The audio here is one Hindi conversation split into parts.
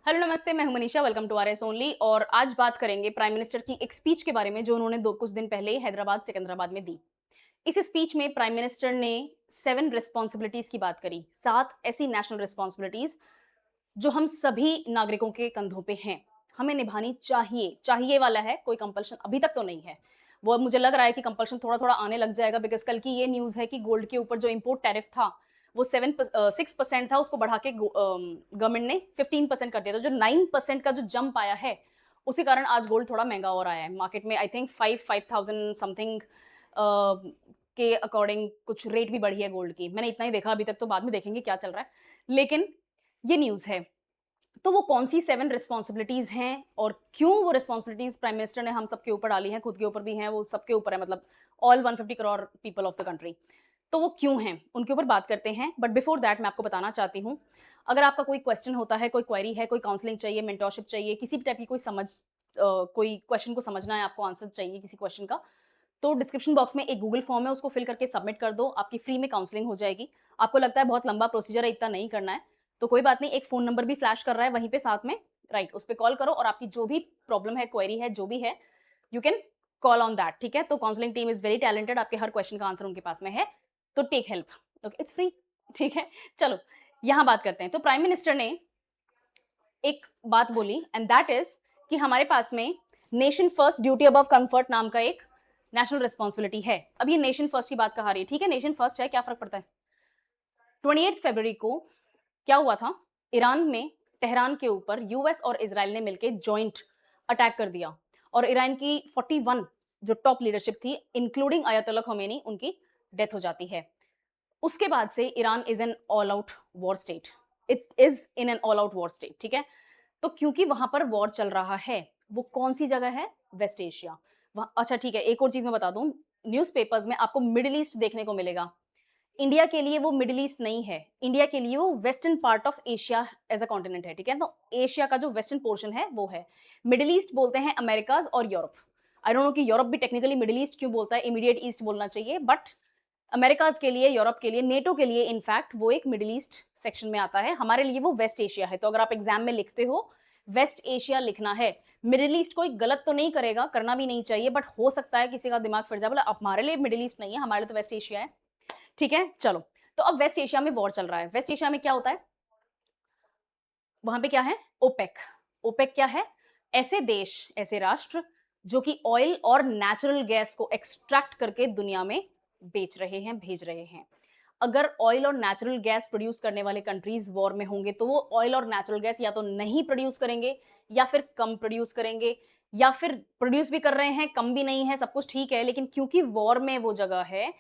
हेलो नमस्ते, मैं हूं Manisha. Welcome to RS only. और आज बात करेंगे प्राइम मिनिस्टर की एक स्पीच के बारे में जो उन्होंने दो कुछ दिन पहले हैदराबाद सिकंदराबाद में दी। इस स्पीच में प्राइम मिनिस्टर ने 7 रिस्पॉन्सिबिलिटीज की बात करी, 7 ऐसी नेशनल रिस्पॉन्सिबिलिटीज जो हम सभी नागरिकों के कंधों पे हैं, हमें निभानी चाहिए। चाहिए वाला है, कोई कंपल्शन अभी तक तो नहीं है। वो मुझे लग रहा है कि कंपल्शन थोड़ा थोड़ा आने लग जाएगा, बिकॉज कल की ये न्यूज है कि गोल्ड के ऊपर जो इम्पोर्ट टैरिफ था वो 6% था, उसको बढ़ा के गवर्नमेंट ने 15% कर दिया था। जो 9% का जो जंप आया है उसी कारण आज गोल्ड थोड़ा महंगा और आया है मार्केट में। आई थिंक 5,000 समथिंग के अकॉर्डिंग कुछ रेट भी बढ़ी है गोल्ड की। मैंने इतना ही देखा अभी तक, तो बाद में देखेंगे क्या चल रहा है। लेकिन ये न्यूज़ है। तो वो कौन-सी 7 रिस्पॉन्सिबिलिटीज़ हैं और क्यों वो रिस्पॉन्सिबिलिटीज़ प्राइम मिनिस्टर ने हम सबके ऊपर डाली हैं, खुद के ऊपर भी हैं, वो सबके ऊपर है, मतलब all 150 crore people of the country. तो वो क्यों हैं, उनके ऊपर बात करते हैं। बट बिफोर दैट मैं आपको बताना चाहती हूँ, अगर आपका कोई क्वेश्चन होता है, कोई क्वेरी है, कोई काउंसलिंग चाहिए, मेंटरशिप चाहिए, किसी भी टाइप की कोई क्वेश्चन को समझना है, आपको आंसर चाहिए किसी क्वेश्चन का, तो डिस्क्रिप्शन बॉक्स में एक गूगल फॉर्म है, उसको फिल करके सबमिट कर दो, आपकी फ्री में काउंसलिंग हो जाएगी। आपको लगता है बहुत लंबा प्रोसीजर है, इतना नहीं करना है, तो कोई बात नहीं, एक फ़ोन नंबर भी फ्लैश कर रहा है वहीं पे साथ में, राइट? उस पे कॉल करो और आपकी जो भी प्रॉब्लम है, क्वेरी है, जो भी है, you can call on that, ठीक है? तो counselling team is very talented, आपके हर क्वेश्चन का आंसर उनके पास में है, तो take help, okay? It's free, ठीक है? चलो, यहाँ बात करते हैं। तो प्राइम मिनिस्टर ने एक बात बोली एंड दैट इज़ कि हमारे पास में nation first duty above comfort नाम का एक नेशनल रिस्पॉन्सिबिलिटी है। अब ये नेशन फर्स्ट की बात कहा रही है, ठीक है? नेशन फर्स्ट है, क्या फ़र्क पड़ता है? 28 फरवरी को क्या हुआ था? ईरान में तेहरान के ऊपर यूएस और इज़राइल ने मिलके जॉइंट अटैक कर दिया और ईरान की 41 जो टॉप लीडरशिप थी, इंक्लूडिंग अयतुल्ला खोमेनी, उनकी डेथ हो जाती है। उसके बाद से Iran is an all out war state. It is in an all out war state, ठीक है? तो क्योंकि वहाँ पर वॉर चल रहा है, वो कौन-सी जगह है? West Asia. वहाँ अच्छा ठीक है, एक और चीज़ मैं बता दूँ, न्यूज़पेपर्स में आपको मिडल ईस्ट देखने को मिलेगा। इंडिया के लिए वो मिडल ईस्ट नहीं है, इंडिया के लिए वो western part of Asia as a continent है, ठीक है? तो एशिया का जो वेस्टर्न पोर्शन है, वो है। मिडल ईस्ट बोलते हैं अमेरिकाज़ और यूरोप। आई डोंट नो कि यूरोप भी टेक्निकली मिडल ईस्ट क्यों बोलता है, इमीडिएट ईस्ट बोलना चाहिए, बट अमेरिकाज़ के लिए, यूरोप के लिए, नेटो के लिए इनफैक्ट वो एक मिडल ईस्ट सेक्शन में आता है। हमारे लिए वो वेस्ट एशिया है। तो अगर आप एग्ज़ाम में लिखते हो, वेस्ट एशिया लिखना है। मिडल ईस्ट कोई गलत तो नहीं करेगा, करना भी नहीं चाहिए, बट हो सकता है किसी का दिमाग फिर जाए, बोला हमारे लिए मिडल ईस्ट नहीं है, हमारे लिए तो वेस्ट एशिया है। ठीक है? चलो, तो अब वेस्ट एशिया में वॉर चल रहा है। वेस्ट एशिया में क्या होता है? वहाँ पे क्या है? ओपेक। ओपेक क्या है? ऐसे देश, ऐसे राष्ट्र जो कि ऑयल और नेचुरल गैस को एक्सट्रैक्ट करके दुनिया में बेच रहे हैं, भेज रहे हैं। अगर ऑयल और नेचुरल गैस प्रोड्यूस करने वाले कंट्रीज़ वॉर में होंगे, तो वो ऑयल और नेचुरल गैस या तो नहीं प्रोड्यूस करेंगे या फिर कम प्रोड्यूस करेंगे, या फिर प्रोड्यूस भी कर रहे हैं, कम भी नहीं है, सब कुछ ठीक है, लेकिन क्योंकि वॉर में वो जगह है,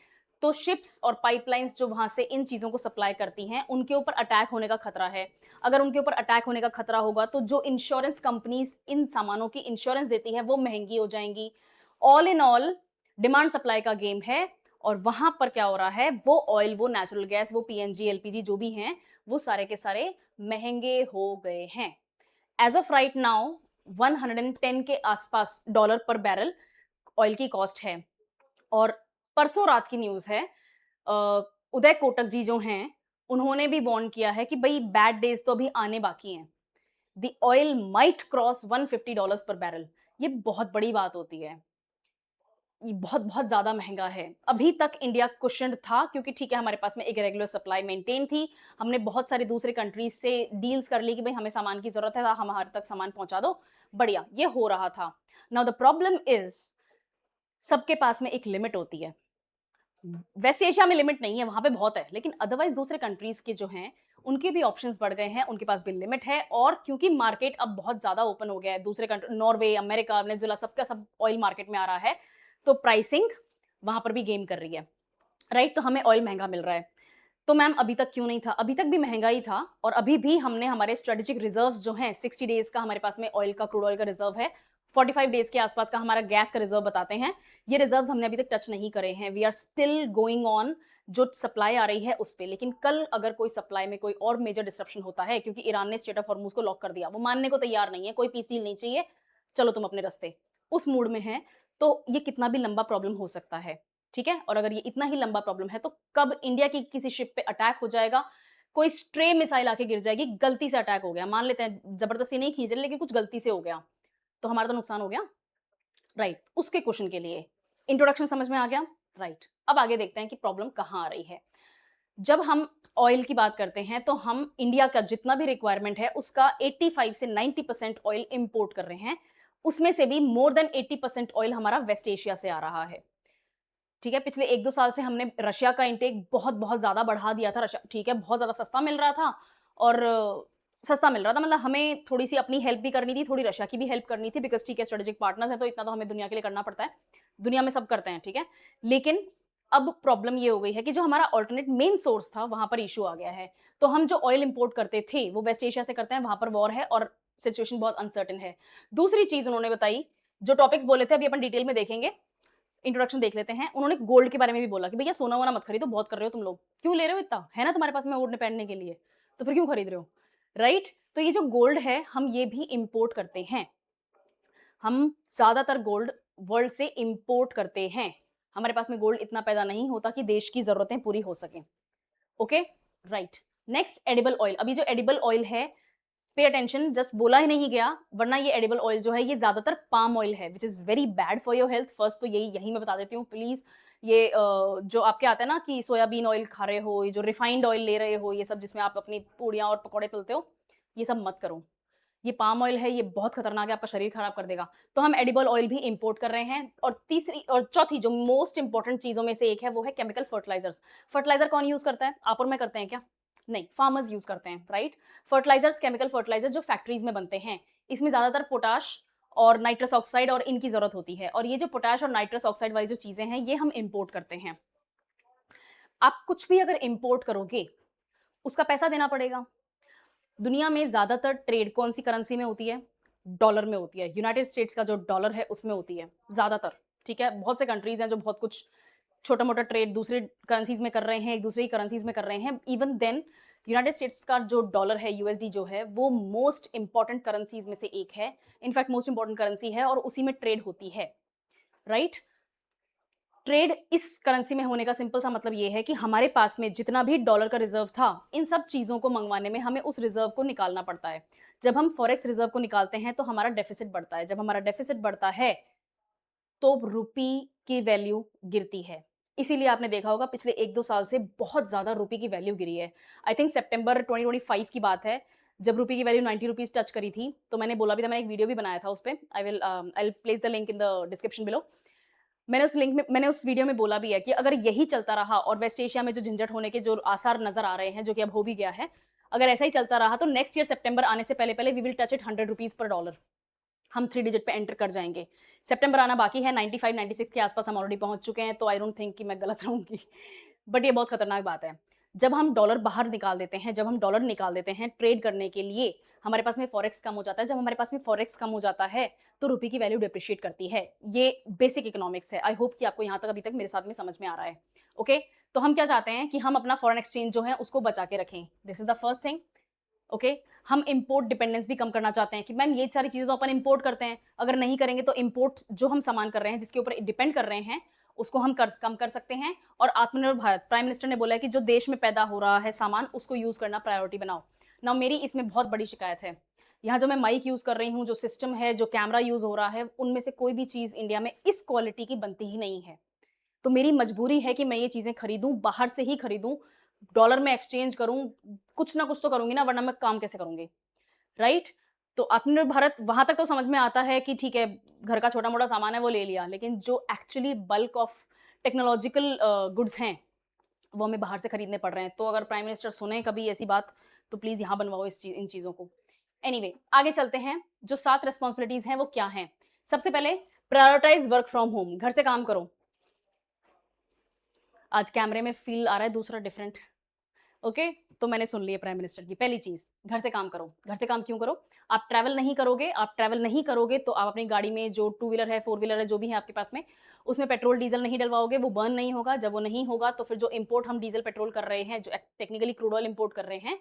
तो शिप्स और पाइपलाइन्स जो वहाँ से इन चीज़ों को सप्लाई करती हैं, उनके ऊपर अटैक होने का खतरा है। अगर उनके ऊपर अटैक होने का खतरा होगा, तो जो इंश्योरेंस कंपनीज़ इन सामानों की इंश्योरेंस देती हैं, वो महँगी हो जाएँगी। All in all demand supply का गेम है और वहाँ पर क्या हो रहा है, वो ऑयल, वो नेचुरल गैस, वो पीएनजी, एलपीजी जो भी हैं, वो सारे के सारे महँगे हो गए हैं। एज़ ऑफ राइट नाउ 110 के आसपास डॉलर पर बैरल ऑयल की कॉस्ट है। और परसों रात की न्यूज़ है, उदय कोटक जी जो हैं, उन्होंने भी वार्न किया है कि भई बैड डेज़ तो अभी आने बाकी हैं। द ऑयल माइट क्रॉस $150 पर बैरल। ये बहुत बड़ी बात होती है। ये बहुत-बहुत ज़्यादा महँगा है। अभी तक इंडिया कुशन्ड था क्योंकि ठीक है, हमारे पास में एक रेगुलर सप्लाई मेंटेन थी। हमने बहुत सारे दूसरे कंट्रीज़ से डील्स कर ली कि भई हमें सामान की ज़रूरत है, हमारे तक सामान पहुँचा दो। बढ़िया, ये हो रहा था। नाउ द प्रॉब्लम इज़ सबके पास में एक लिमिट होती है। वेस्ट एशिया में लिमिट नहीं है, वहाँ पे बहुत है, लेकिन अदरवाइज़ दूसरे कंट्रीज़ के जो हैं, उनके भी ऑप्शंस बढ़ गए हैं, उनके पास भी लिमिट है और क्योंकि मार्केट अब बहुत ज़्यादा ओपन हो गया है, दूसरे नॉर्वे, अमेरिका, वेनेज़ुएला सबका सब ऑयल मार्केट में आ रहा है, तो प्राइसिंग वहाँ पर भी गेम कर रही है, राइट? तो हमें ऑयल महँगा मिल रहा है। तो मैम अभी तक क्यों नहीं था? अभी तक भी महँगा ही था और अभी भी हमने हमारे स्ट्रेटेजिक रिज़र्व्स जो हैं 60 डेज़ का हमारे पास में ऑयल का, क्रूड ऑयल का रिज़र्व है, 45 डेज़ के आसपास का हमारा गैस का रिज़र्व बताते हैं। ये रिज़र्व्स हमने अभी तक टच नहीं करे हैं। We are still going on जो सप्लाई आ रही है उस पे। लेकिन कल अगर कोई सप्लाई में कोई और मेजर डिसरप्शन होता है क्योंकि ईरान ने स्ट्रेट ऑफ हॉर्मज़ को लॉक कर दिया, वो मानने को तैयार नहीं है, कोई पीस डील नहीं चाहिए, चलो तुम अपने रास्ते, उस मूड में हैं, तो ये कितना भी लंबा प्रॉब्लम हो सकता है। ठीक है? और अगर ये इतना ही लंबा प्रॉब्लम है तो कब इंडिया की किसी शिप पे अटैक हो जाएगा, कोई स्ट्रे मिसाइल आके गिर जाएगी, गलती से अटैक हो गया, मान लेते हैं ज़बरदस्ती नहीं खींच रहे लेकिन कुछ गलती से हो गया, तो हमारा तो नुकसान हो गया, राइट। उसके क्वेश्चन के लिए इंट्रोडक्शन समझ में आ गया, राइट। अब आगे देखते हैं कि प्रॉब्लम कहाँ आ रही है। जब हम ऑयल की बात करते हैं तो हम इंडिया का जितना भी रिक्वायरमेंट है उसका 85 से 90% ऑयल इंपोर्ट कर रहे हैं। उसमें से भी मोर देन 80% ऑयल हमारा वेस्ट एशिया से आ रहा है। ठीक है, पिछले 1-2 साल से हमने रशिया का इंटेक बहुत-बहुत ज़्यादा बढ़ा दिया था। रशिया ठीक है, बहुत ज़्यादा सस्ता मिल रहा था और सस्ता मिल रहा था मतलब हमें थोड़ी-सी अपनी हेल्प भी करनी थी, थोड़ी रशिया की भी हेल्प करनी थी बिकॉज़ ठीक है, स्ट्रेटेजिक पार्टनर्स हैं तो इतना तो हमें दुनिया के लिए करना पड़ता है। दुनिया में सब करते हैं, ठीक है? लेकिन अब प्रॉब्लम ये हो गई है कि जो हमारा अल्टरनेट मेन सोर्स था, वहाँ पर इश्यू आ गया है। तो हम जो ऑयल इंपोर्ट करते थे, वो वेस्ट एशिया से करते हैं, वहाँ पर वॉर है और सिचुएशन बहुत अनसर्टेन है। दूसरी चीज़ उन्होंने बताई, जो टॉपिक्स बोले थे अभी अपन डिटेल में देखेंगे। इंट्रोडक्शन देख लेते हैं। उन्होंने गोल्ड के बारे में भी बोला कि भैया सोना-वोना मत खरीदो, बहुत कर रहे हो तुम लोग। क्यों ले रहे हो इतना? है ना तुम्हारे पास में ओढ़ने पहनने के लिए, तो फिर क्यों खरीद रहे हो? राइट? तो ये जो गोल्ड है, हम ये भी इंपोर्ट करते हैं। हम ज़्यादातर गोल्ड वर्ल्ड से इंपोर्ट करते हैं। हमारे पास में गोल्ड इतना पैदा नहीं होता कि देश की ज़रूरतें पूरी हो सकें। Okay? Right. Next edible oil. अभी जो एडिबल ऑयल है, पे अटेंशन, जस्ट बोला ही नहीं गया, वरना ये एडिबल ऑयल जो है ये ज्यादातर पाम ऑयल है which is very bad for your health. First तो यही यही मैं बता देती हूँ प्लीज। ये जो आपके आते हैं ना कि सोयाबीन ऑयल खा रहे हो, ये जो रिफाइंड ऑयल ले रहे हो, ये सब जिसमें आप अपनी पूड़ियाँ और पकौड़े तलते हो, ये सब मत करो। ये पाम ऑयल है, ये बहुत खतरनाक है, आपका शरीर खराब कर देगा। तो हम एडिबल ऑयल भी इंपोर्ट कर रहे हैं। और तीसरी और चौथी जो मोस्ट इंपॉर्टेंट चीजों में से एक है वो है केमिकल फर्टिलाइजर्स। फर्टिलाइजर कौन यूज करता है? आप और मैं करते हैं क्या? नहीं, फार्मर्स यूज करते हैं, राइट। फर्टिलाइजर्स, केमिकल फर्टिलाइजर्स जो फैक्ट्रीज में बनते हैं, इसमें ज्यादातर पोटाश और नाइट्रस ऑक्साइड और इनकी जरूरत होती है। और ये जो पोटाश और नाइट्रस ऑक्साइड वाली जो चीजें हैं ये हम इंपोर्ट करते हैं। आप कुछ भी अगर इंपोर्ट करोगे उसका पैसा देना पड़ेगा। दुनिया में ज्यादातर ट्रेड कौन सी करेंसी में होती है? डॉलर में होती है। यूनाइटेड स्टेट्स का जो डॉलर है उसमें होती है ज्यादातर। ठीक है, बहुत से कंट्रीज हैं जो बहुत कुछ छोटा मोटा ट्रेड दूसरे करेंसीज में कर रहे हैं, एक दूसरे की करेंसीज में कर रहे हैं। इवन देन यूनाइटेड स्टेट्स का जो डॉलर है, यूएसडी जो है, वो मोस्ट इंपॉर्टेंट करेंसीज में से एक है। इनफैक्ट मोस्ट इंपॉर्टेंट करेंसी है और उसी में ट्रेड होती है, राइट। ट्रेड इस करेंसी में होने का सिंपल सा मतलब ये है कि हमारे पास में जितना भी डॉलर का रिजर्व था, इन सब चीजों को मंगवाने में हमें उस रिजर्व को निकालना पड़ता है। जब हम फॉरेक्स रिजर्व को निकालते हैं तो हमारा डेफिसिट बढ़ता है। जब हमारा डेफिसिट बढ़ता है तो रुपी की वैल्यू गिरती है। इसीलिए आपने देखा होगा पिछले 1-2 साल से बहुत ज़्यादा रुपी की वैल्यू गिरी है। आई थिंक सितंबर 2025 की बात है, जब रुपी की वैल्यू 90 रुपीज़ टच करी थी, तो मैंने बोला भी था, मैंने एक वीडियो भी बनाया था उस पे। I will place the link in the description below. मैंने उस वीडियो में बोला भी है कि अगर यही चलता रहा और वेस्ट एशिया में जो झंझट होने के जो आसार नज़र आ रहे हैं, जो कि अब हो भी गया है, अगर ऐसा ही चलता रहा तो नेक्स्ट ईयर सितंबर आने से पहले-पहले we will touch it 100 rupees per dollar. हम 3 डिजिट पे एंटर कर जाएँगे। सितंबर आना बाकी है, 95-96 के आस-पास हम ऑलरेडी पहुँच चुके हैं, तो आई डोंट थिंक कि मैं गलत रहूँगी। बट ये बहुत खतरनाक बात है। जब हम डॉलर बाहर निकाल देते हैं, जब हम डॉलर निकाल देते हैं ट्रेड करने के लिए, हमारे पास में फॉरेक्स कम हो जाता है। जब हमारे पास में फॉरेक्स कम हो जाता है, तो रुपये की वैल्यू डेप्रिशिएट करती है। ये बेसिक इकोनॉमिक्स है। आई होप कि आपको यहाँ तक अभी तक मेरे साथ में समझ में आ रहा है। ओके? तो हम क्या चाहते हैं कि हम अपना फॉरेन एक्सचेंज जो है उसको बचा के रखें। This is the first thing. Okay, हम इंपोर्ट डिपेंडेंस भी कम करना चाहते हैं कि मैम ये सारी चीजें तो अपन इंपोर्ट करते हैं, अगर नहीं करेंगे तो इंपोर्ट जो हम सामान कर रहे हैं, जिसके ऊपर डिपेंड कर रहे हैं, उसको हम कम कर सकते हैं। और आत्मनिर्भर भारत, प्राइम मिनिस्टर ने बोला है कि जो देश में पैदा हो रहा है सामान, उसको यूज करना प्रायोरिटी बनाओ। ना मेरी इसमें बहुत बड़ी शिकायत है, यहाँ जो मैं माइक यूज कर रही हूँ, जो सिस्टम है, जो कैमरा यूज हो रहा है, उनमें से कोई भी चीज इंडिया में इस क्वालिटी की बनती ही नहीं है। तो मेरी मजबूरी है कि मैं ये चीजें खरीदूं, बाहर से ही खरीदूं, डॉलर में एक्सचेंज करूं, कुछ ना कुछ तो करूंगी ना, वरना मैं काम कैसे करूंगी, राइट। तो आत्मनिर्भर भारत वहां तक तो समझ में आता है कि ठीक है, घर का छोटा मोटा सामान है वो ले लिया, लेकिन जो actually bulk of technological goods हैं वो हमें बाहर से खरीदने पड़ रहे हैं। तो अगर प्राइम मिनिस्टर सुने कभी ऐसी बात, तो प्लीज यहाँ बनवाओ इन चीजों को। एनीवे, आगे चलते हैं। जो 7 रेस्पॉन्सिबिलिटीज हैं वो क्या हैं? सबसे पहले, प्रायोरिटाइज वर्क फ्रॉम होम, घर से काम करो। आज कैमरे में फील आ रहा है दूसरा डिफरेंट। ओके, तो मैंने सुन लिया प्राइम मिनिस्टर की। पहली चीज, घर से काम करो। घर से काम क्यों करो? आप ट्रैवल नहीं करोगे, तो आप अपनी गाड़ी में जो 2 व्हीलर है, 4 व्हीलर है, जो भी है आपके पास में, उसमें पेट्रोल डीजल नहीं डलवाओगे, वो बर्न नहीं होगा। जब वो नहीं होगा तो फिर जो इंपोर्ट हम डीजल पेट्रोल कर रहे हैं, जो टेक्निकली क्रूड ऑयल इंपोर्ट कर रहे हैं,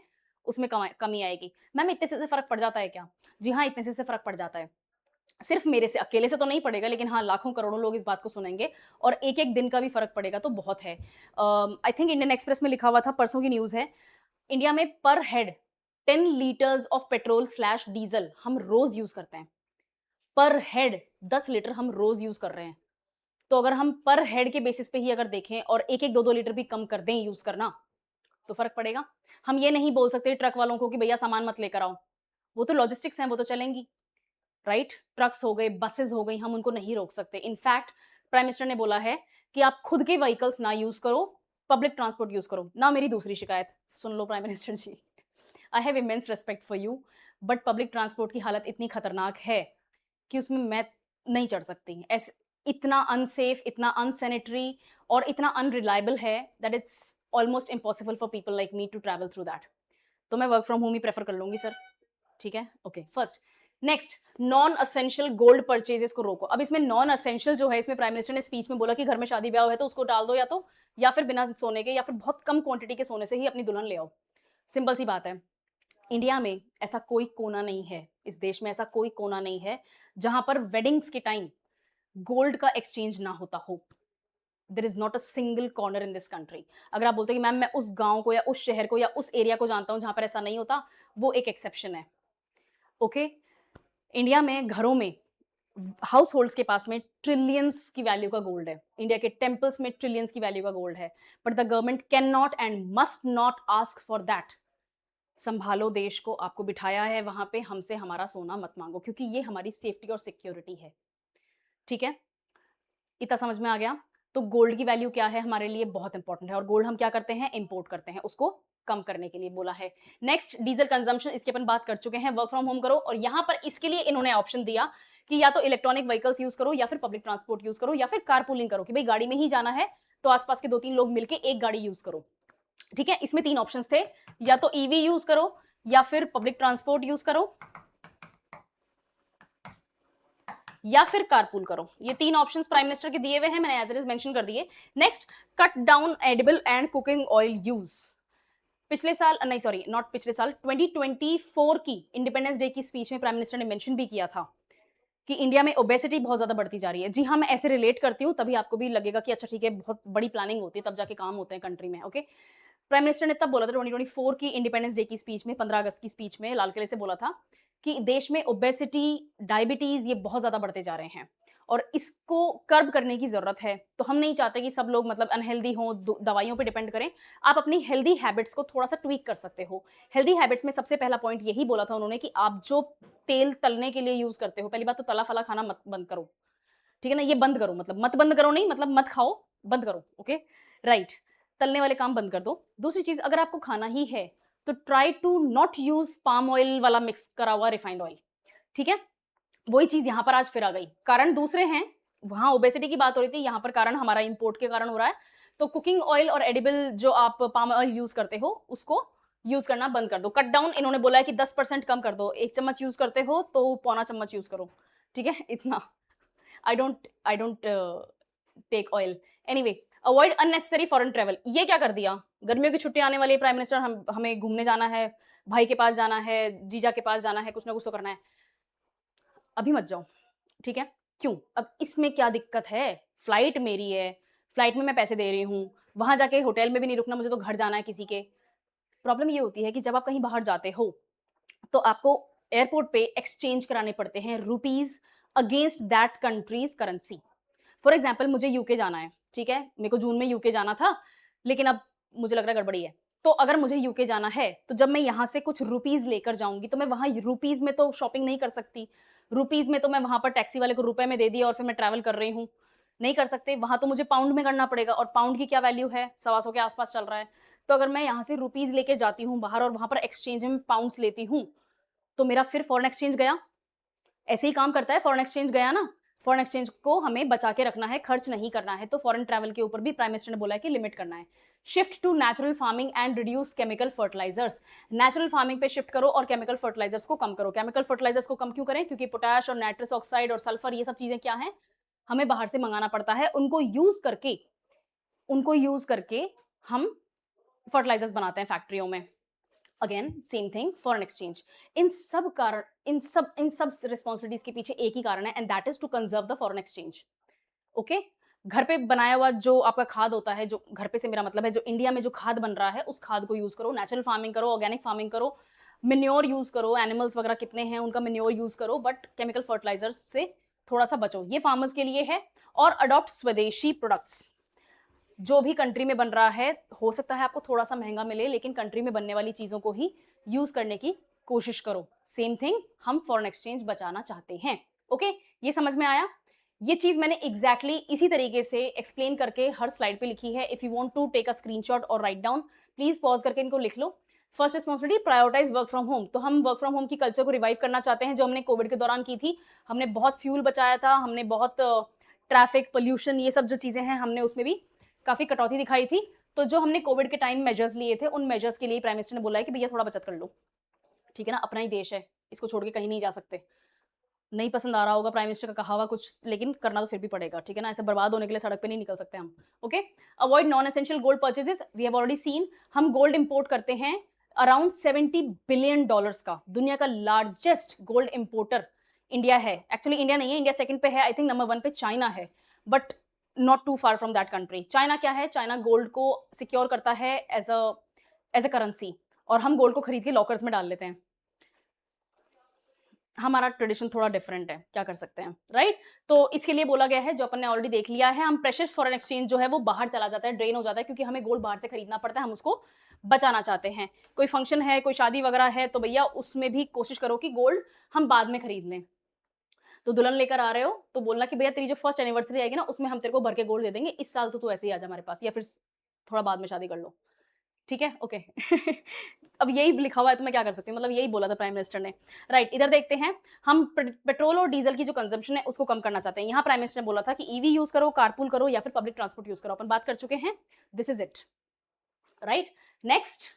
उसमें कमी आएगी। मैम इतने से फर्क पड़ जाता है क्या? जी हाँ, इतने से फर्क पड़ जाता है। सिर्फ मेरे से अकेले से तो नहीं पड़ेगा, लेकिन हाँ, लाखों करोड़ों लोग इस बात को सुनेंगे और एक-एक दिन का भी फ़र्क पड़ेगा तो बहुत है। आई थिंक इंडियन एक्सप्रेस में लिखा हुआ था, परसों की न्यूज़ है। इंडिया में पर head 10 litres of petrol slash diesel हम रोज यूज करते हैं। पर हेड 10 लीटर हम रोज यूज कर रहे हैं। तो अगर हम पर हेड के बेसिस पे ही अगर देखें और एक एक 2-2 लीटर भी कम कर दें यूज करना, तो फर्क पड़ेगा। हम ये नहीं बोल सकते ट्रक वालों को कि भैया सामान मत लेकर आओ, वो तो लॉजिस्टिक्स हैं, वो तो चलेंगी, राइट? ट्रक्स हो गए, बसेस हो गई, हम उनको नहीं रोक सकते। इनफैक्ट प्राइम मिनिस्टर ने बोला है कि आप खुद के व्हीकल्स ना यूज करो, पब्लिक ट्रांसपोर्ट यूज करो ना। मेरी दूसरी शिकायत सुन लो prime minister ji, I have immense respect for you, but public transport की हालत इतनी खतरनाक है कि उसमें मैं नहीं चढ़ सकती। ऐसे इतना अनसेफ, इतना अनसैनिटरी और इतना अनरिलायबल है that it's almost impossible for people like me to travel through that. तो मैं वर्क फ्रॉम होम ही प्रेफर कर लूंगी सर। ठीक है, okay. First, next, non essential gold purchases को रोको। अब इसमें नॉन असेंशियल जो है, इसमें प्राइम मिनिस्टर ने स्पीच में बोला कि घर में शादी ब्याह है तो उसको डाल दो, या फिर बिना सोने के या फिर बहुत कम क्वांटिटी के सोने से ही अपनी दुल्हन ले आओ। सिंपल सी बात है। इंडिया में ऐसा कोई कोना नहीं है, इस देश में ऐसा कोई कोना नहीं है जहां पर वेडिंग्स के टाइम गोल्ड का एक्सचेंज ना होता हो। There is not a single corner in this country. अगर आप बोलते हैं कि मैम मैं उस गांव को या उस शहर को या उस एरिया को जानता हूं जहां पर ऐसा नहीं होता, वो एक एक्सेप्शन है। ओके? इंडिया में घरों में, हाउस होल्ड्स के पास में ट्रिलियंस की वैल्यू का गोल्ड है। इंडिया के टेम्पल्स में ट्रिलियंस की वैल्यू का गोल्ड है। But the government can not and must not ask for that. संभालो देश को, आपको बिठाया है वहां पे, हमसे हमारा सोना मत मांगो, क्योंकि ये हमारी सेफ्टी और सिक्योरिटी है। ठीक है, इतना समझ में आ गया? तो गोल्ड की वैल्यू क्या है हमारे लिए, बहुत इंपॉर्टेंट है। और गोल्ड हम क्या करते हैं, इंपोर्ट करते हैं, उसको कम करने के लिए बोला है। नेक्स्ट, डीजल कंजम्पशन, इसके अपन बात कर चुके हैं। वर्क फ्रॉम होम करो, और यहां पर इसके लिए इन्होंने ऑप्शन दिया कि या तो इलेक्ट्रॉनिक व्हीकल्स यूज करो, या फिर पब्लिक ट्रांसपोर्ट यूज करो, या फिर कारपूलिंग करो, कि भाई गाड़ी में ही जाना है तो आसपास के 2-3 लोग मिलकर एक गाड़ी यूज करो। ठीक है, इसमें 3 ऑप्शंस थे, या तो ईवी यूज करो, या फिर पब्लिक ट्रांसपोर्ट यूज करो, या फिर कारपूल करो। ये 3 ऑप्शंस प्राइम मिनिस्टर के दिए हुए हैं, मैंने एज इट इज मेंशन कर दिए। Next, cut down edible and cooking oil use. पिछले साल, नहीं सॉरी, नॉट पिछले साल, 2024 की इंडिपेंडेंस डे की स्पीच में प्राइम मिनिस्टर ने मेंशन भी किया था कि इंडिया में ओबेसिटी बहुत ज्यादा बढ़ती जा रही है। जी हाँ, मैं ऐसे रिलेट करती हूँ, तभी आपको भी लगेगा कि अच्छा ठीक है, बहुत बड़ी प्लानिंग होती है, तब जाके काम होते हैं कंट्री में। ओके, प्राइम मिनिस्टर ने तब बोला था 2024 की इंडिपेंडेंस डे की स्पीच में, 15 अगस्त की स्पीच में लाल किले से बोला था कि देश में ओबेसिटी, डायबिटीज ये बहुत ज्यादा बढ़ते जा रहे हैं और इसको कर्ब करने की जरूरत है। तो हम नहीं चाहते कि सब लोग मतलब अनहेल्दी हों, दवाइयों पे डिपेंड करें। आप अपनी हेल्दी हैबिट्स को थोड़ा सा ट्वीक कर सकते हो। हेल्दी हैबिट्स में सबसे पहला पॉइंट यही बोला था उन्होंने कि आप जो तेल तलने के लिए यूज करते हो, पहली बात तो तला फला खाना मत बंद करो। ठीक है ना, ये बंद करो, मतलब मत बंद करो नहीं, मतलब मत खाओ, बंद करो। ओके, राइट, तलने वाले काम बंद कर दो। दूसरी चीज, अगर आपको खाना ही है तो try to not use palm oil वाला मिक्स करा हुआ रिफाइंड ऑयल। ठीक है, वही चीज यहां पर आज फिर आ गई। कारण दूसरे हैं, वहां ओबेसिटी की बात हो रही थी, यहां पर कारण हमारा इंपोर्ट के कारण हो रहा है। तो कुकिंग ऑयल और एडिबल जो आप पाम ऑयल यूज करते हो उसको यूज करना बंद कर दो। कट डाउन, इन्होंने बोला है कि 10% कम कर दो। 1 चम्मच यूज करते हो तो पौना चम्मच यूज करो। ठीक है, इतना। I don't take oil. Anyway, avoid unnecessary foreign travel. ये क्या कर दिया, गर्मियों की छुट्टी आने वाली है प्राइम मिनिस्टर, हमें घूमने जाना है, भाई के पास जाना है, जीजा के पास जाना है, कुछ ना कुछ तो करना है, अभी मत जाओ। ठीक है, क्यों? अब इसमें क्या दिक्कत है? फ्लाइट मेरी है, फ्लाइट में मैं पैसे दे रही हूँ, वहां जाके होटल में भी नहीं रुकना, मुझे तो घर जाना है किसी के। प्रॉब्लम ये होती है कि जब आप कहीं बाहर जाते हो तो आपको एयरपोर्ट पे एक्सचेंज कराने पड़ते हैं rupees against that countries currency. For example, मुझे यूके जाना है, ठीक है, मेरे को जून में यूके जाना था, लेकिन अब मुझे लग रहा है गड़बड़ी है। तो अगर मुझे यूके जाना है तो जब मैं यहाँ से कुछ रुपीज लेकर जाऊंगी तो मैं वहां रुपीज में तो शॉपिंग नहीं कर सकती। रुपीज में तो मैं वहां पर टैक्सी वाले को रुपए में दे दिया और फिर मैं ट्रैवल कर रही हूँ, नहीं कर सकते। वहां तो मुझे पाउंड में करना पड़ेगा, और पाउंड की क्या वैल्यू है, 125 के आसपास चल रहा है। तो अगर मैं यहाँ से रुपीज लेके जाती हूँ बाहर और वहां पर एक्सचेंज में पाउंड्स लेती हूँ, तो मेरा फिर फॉरेन एक्सचेंज गया। ऐसे ही काम करता है, फॉरेन एक्सचेंज गया ना। फॉरेन एक्सचेंज को हमें बचा के रखना है, खर्च नहीं करना है। तो फॉरेन ट्रैवल के ऊपर भी प्राइम मिनिस्टर ने बोला है कि लिमिट करना है। Shift to natural farming and reduce chemical fertilisers. Natural farming पे शिफ्ट करो और केमिकल फर्टिलाइजर्स को कम करो। केमिकल फर्टिलाइजर्स को कम क्यों करें? क्योंकि पोटैश और नाइट्रस ऑक्साइड और सल्फर, ये सब चीजें क्या है, हमें बाहर से मंगाना पड़ता है। उनको यूज करके हम फर्टिलाइजर्स बनाते हैं फैक्ट्रियों में। Again same thing, foreign exchange. इन सब रिस्पॉन्सिबिलिटीज के पीछे एक ही कारण है, and that is to conserve the foreign exchange. Okay, घर पे बनाया हुआ जो आपका खाद होता है, जो घर पे से मेरा मतलब है, जो इंडिया में जो खाद बन रहा है, उस खाद को यूज़ करो, नेचुरल फार्मिंग करो, ऑर्गेनिक फार्मिंग करो, मैन्योर यूज़ करो, एनिमल्स वगैरह कितने हैं, उनका मैन्योर यूज़ करो, बट केमिकल फर्टिलाइज़र्स से थोड़ा-सा बचो। ये फार्मर्स के लिए है। और अडॉप्ट स्वदेशी प्रोडक्ट्स। जो भी कंट्री में बन रहा है, हो सकता है आपको थोड़ा-सा महँगा मिले, लेकिन कंट्री में बनने वाली चीज़ों को ही यूज़ करने की कोशिश करो। सेम थिंग हम फॉरेन एक्सचेंज बचाना चाहते हैं। ओके? ये समझ में आया? ये चीज़ मैंने एग्ज़ैक्टली इसी तरीके से एक्सप्लेन करके हर स्लाइड पे लिखी है। If you want to take a screenshot और राइट डाउन, प्लीज़ पॉज़ करके इनको लिख लो। First responsibility prioritise work from home. तो हम वर्क फ्रॉम होम की कल्चर को रिवाइव करना चाहते हैं, जो हमने कोविड के दौरान की थी। हमने बहुत फ्यूल बचाया था, हमने बहुत ट्रैफिक, पॉल्यूशन ये सब जो चीज़ें हैं, हमने उसमें भी काफ़ी कटौती दिखाई थी। तो जो हमने कोविड के टाइम मेजर्स लिए थे, उन मेजर्स के लिए प्राइम मिनिस्टर ने बोला है कि भैया थोड़ा बचत कर लो। ठीक है ना? अपना ही देश है, इसको छोड़ के कहीं नहीं जा सकते। नहीं पसंद आ रहा होगा प्राइम मिनिस्टर का कहा हुआ कुछ, लेकिन करना तो फिर भी पड़ेगा, ठीक है ना? ऐसे बर्बाद होने के लिए सड़क पे नहीं निकल सकते हम, okay? Avoid non essential gold purchases, we have already seen. हम गोल्ड इंपोर्ट करते हैं अराउंड $70 बिलियन का। दुनिया का लार्जेस्ट गोल्ड इंपोर्टर इंडिया है। एक्चुअली इंडिया नहीं है, इंडिया सेकंड पे है, आई थिंक नंबर 1 पे चाइना है, but not too far from that country. China क्या है? चाइना गोल्ड को सिक्योर करता है एज अ करेंसी, और हम गोल्ड को खरीद के लॉकर्स में डाल लेते हैं। हमारा ट्रेडिशन थोड़ा डिफरेंट है, क्या कर सकते हैं, राइट? तो इसके लिए बोला गया है, जो अपन ने ऑलरेडी देख लिया है, हम प्रेशियस फॉरेन एक्सचेंज जो है वो बाहर चला जाता है, ड्रेन हो जाता है, क्योंकि हमें गोल्ड बाहर से खरीदना पड़ता है, हम उसको बचाना चाहते हैं। कोई फंक्शन है, कोई शादी वगैरह है, तो भैया उसमें भी कोशिश करो कि गोल्ड हम बाद में खरीद लें। तो दुल्हन लेकर आ रहे हो, तो बोलना कि भैया तेरी जो फर्स्ट एनिवर्सरी आएगी ना, उसमें हम तेरे को भर के गोल्ड दे देंगे, इस साल तो तू ऐसे ही आ जा हमारे पास, या फिर थोड़ा बाद में शादी कर लो। ठीक है? ओके। अब यही लिखा हुआ है, तो मैं क्या कर सकती हूँ? मतलब यही बोला था प्राइम मिनिस्टर ने। राइट, इधर देखते हैं। हम पेट्रोल और डीजल की जो कंजम्पशन है, उसको कम करना चाहते हैं। यहाँ प्राइम मिनिस्टर ने बोला था कि ईवी यूज़ करो, कारपूल करो, या फिर पब्लिक ट्रांसपोर्ट यूज़ करो। अपन बात कर चुके हैं। This is it. Right? Next,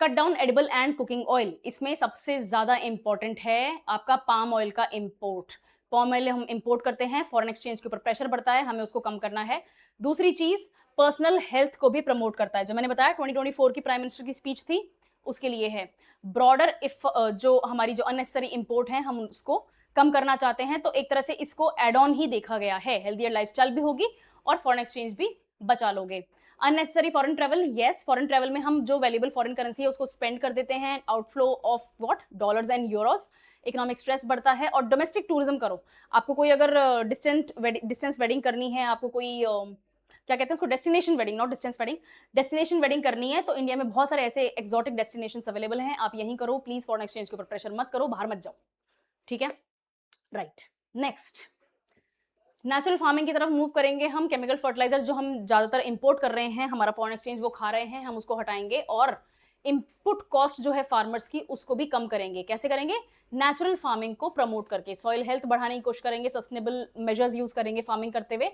cut down edible and cooking oil. इसमें सबसे ज़्यादा इम्पोर्टेंट है आपका पाम ऑयल का इम्पोर्ट। पाम ऑयल हम इम्पोर्ट करते हैं, फॉरेन एक्सचेंज के ऊपर प्रेशर बढ़ता है, हमें उसको कम करना है। दूसरी चीज़, पर्सनल हेल्थ को भी प्रमोट करता है। जो मैंने बताया 2024 की प्राइम मिनिस्टर की स्पीच थी, उसके लिए है। ब्रॉडर इफ जो हमारी जो अननेसेसरी इम्पोर्ट है, हम उसको कम करना चाहते हैं। तो एक तरह से इसको एड ऑन ही देखा गया है। हेल्थियर लाइफस्टाइल भी होगी और फॉरेन एक्सचेंज भी बचा लोगे। Unnecessary foreign travel, yes, foreign travel में हम जो वैल्यूएबल फॉरेन करेंसी है उसको स्पेंड कर देते हैं, outflow of what, dollars and Euros. Economic stress बढ़ता है। और डोमेस्टिक टूरिज्म करो। आपको कोई अगर डिस्टेंस वेडिंग करनी है, आपको कोई क्या कहते हैं उसको, destination wedding, not distance wedding, destination wedding करनी है, तो इंडिया में बहुत सारे ऐसे एक्सोटिक डेस्टिनेशन अवेलेबल हैं, आप यहीं करो। प्लीज फॉरेन एक्सचेंज के ऊपर प्रेशर मत करो, बाहर मत जाओ। ठीक है? राइट। नेक्स्ट, नेचुरल फार्मिंग की तरफ मूव करेंगे हम। केमिकल फर्टिलाइजर जो हम ज्यादातर इंपोर्ट कर रहे हैं, हमारा फॉरेन एक्सचेंज वो खा रहे हैं, हम उसको हटाएंगे। और इनपुट कॉस्ट जो है फार्मर्स की, उसको भी कम करेंगे। कैसे करेंगे? नेचुरल फार्मिंग को प्रमोट करके, सॉइल हेल्थ बढ़ाने की कोशिश करेंगे, सस्टेनेबल मेजर्स यूज करेंगे फार्मिंग करते हुए,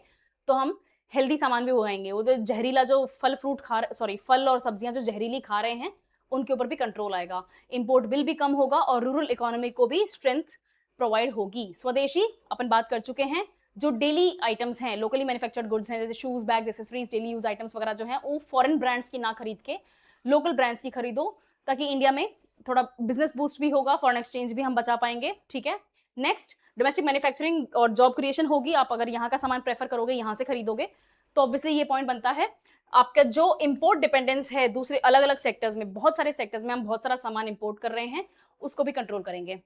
तो हम हेल्दी सामान भी उगाएंगे। वो जो जहरीला जो फल और सब्जियां जो जहरीली खा रहे हैं, उनके ऊपर भी कंट्रोल आएगा। इंपोर्ट बिल भी कम होगा और रूरल इकोनॉमी को भी स्ट्रेंथ प्रोवाइड होगी। स्वदेशी अपन बात कर चुके हैं। जो डेली आइटम्स हैं, लोकली मैन्युफैक्चर्ड गुड्स हैं, जैसे shoes, bag, accessories, daily use items वगैरह जो हैं, वो फॉरेन ब्रांड्स की ना खरीद के लोकल ब्रांड्स की खरीदो, ताकि इंडिया में थोड़ा बिजनेस बूस्ट भी होगा, फॉरेन एक्सचेंज भी हम बचा पाएंगे। ठीक है? नेक्स्ट, डोमेस्टिक मैन्युफैक्चरिंग और जॉब क्रिएशन होगी। आप अगर यहाँ का सामान प्रेफर करोगे, यहाँ से खरीदोगे, तो ऑब्वियसली ये पॉइंट बनता है। आपका जो इंपोर्ट डिपेंडेंस है दूसरे अलग अलग सेक्टर्स में, बहुत सारे सेक्टर्स में हम बहुत सारा सामान इंपोर्ट कर रहे हैं, उसको भी कंट्रोल करेंगे।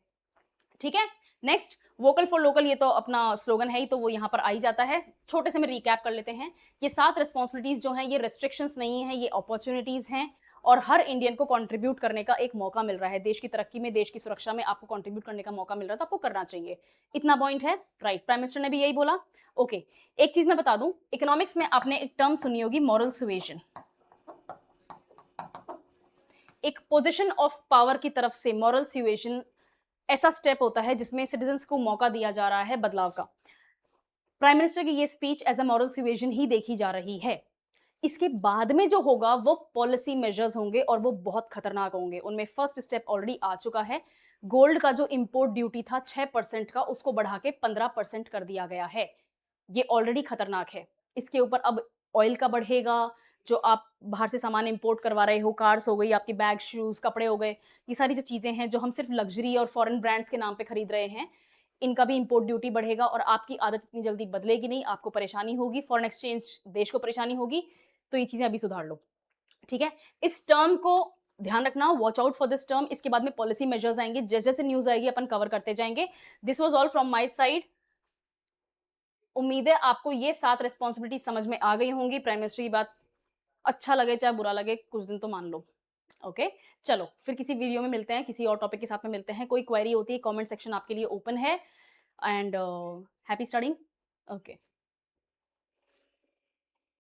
ठीक है? नेक्स्ट, वोकल फॉर लोकल, ये तो अपना स्लोगन है ही, तो वो यहाँ पर आ ही जाता है। छोटे से में रिकैप कर लेते हैं। ये 7 रिस्पॉन्सिबिलिटीज जो हैं, ये रेस्ट्रिक्शंस नहीं है, ये अपॉर्चुनिटीज हैं, और हर इंडियन को कंट्रीब्यूट करने का एक मौका मिल रहा है। देश की तरक्की में, देश की सुरक्षा में आपको कंट्रीब्यूट करने का मौका मिल रहा है, तो आपको करना चाहिए। इतना पॉइंट है। राइट, प्राइम मिनिस्टर ने भी यही बोला। ओके, एक चीज मैं बता दूं, इकोनॉमिक्स में आपने एक टर्म सुनी होगी, मॉरल सुएजन। एक पोजिशन ऑफ पावर की तरफ से मॉरल सुएजन ऐसा स्टेप होता है जिसमें सिटीजन्स को मौका दिया जा रहा है बदलाव का। प्राइम मिनिस्टर की ये स्पीच एज अ मॉरल सुएजन ही देखी जा रही है। इसके बाद में जो होगा वो पॉलिसी मेजर्स होंगे, और वो बहुत खतरनाक होंगे। उनमें फर्स्ट स्टेप ऑलरेडी आ चुका है। गोल्ड का जो इंपोर्ट ड्यूटी था 6% का, उसको बढ़ा के 15% कर दिया गया है। ये ऑलरेडी खतरनाक है। इसके ऊपर अब ऑयल का बढ़ेगा। जो आप बाहर से सामान इंपोर्ट करवा रहे हो, कार्स हो गई आपकी, बैग, शूज, कपड़े हो गए, ये सारी जो चीजें हैं जो हम सिर्फ लग्जरी और फॉरेन ब्रांड्स के नाम पे खरीद रहे हैं, इनका भी इम्पोर्ट ड्यूटी बढ़ेगा और आपकी आदत इतनी जल्दी बदलेगी नहीं, आपको परेशानी होगी, फॉरेन एक्सचेंज देश को परेशानी होगी, तो ये चीज़ें अभी सुधार लो, ठीक है? इस टर्म को ध्यान रखना, watch out for this term, इसके बाद में पॉलिसी मेजर्स आएँगे, जैसे-जैसे न्यूज़ आएगी अपन कवर करते जाएँगे। This was all from my side. उम्मीद है आपको ये 7 रिस्पॉन्सिबिलिटीज़ समझ में आ गई होंगी, प्राइम मिनिस्टर की बात अच्छा लगे चाहे बुरा लगे, कुछ दिन तो मान लो। ओके, चलो फिर किसी वीडियो में मिलते हैं, किसी और टॉपिक के साथ में मिलते हैं। कोई क्वेरी होती है, कमेंट सेक्शन आपके लिए ओपन है एंड हैप्पी स्टडीइंग। ओके।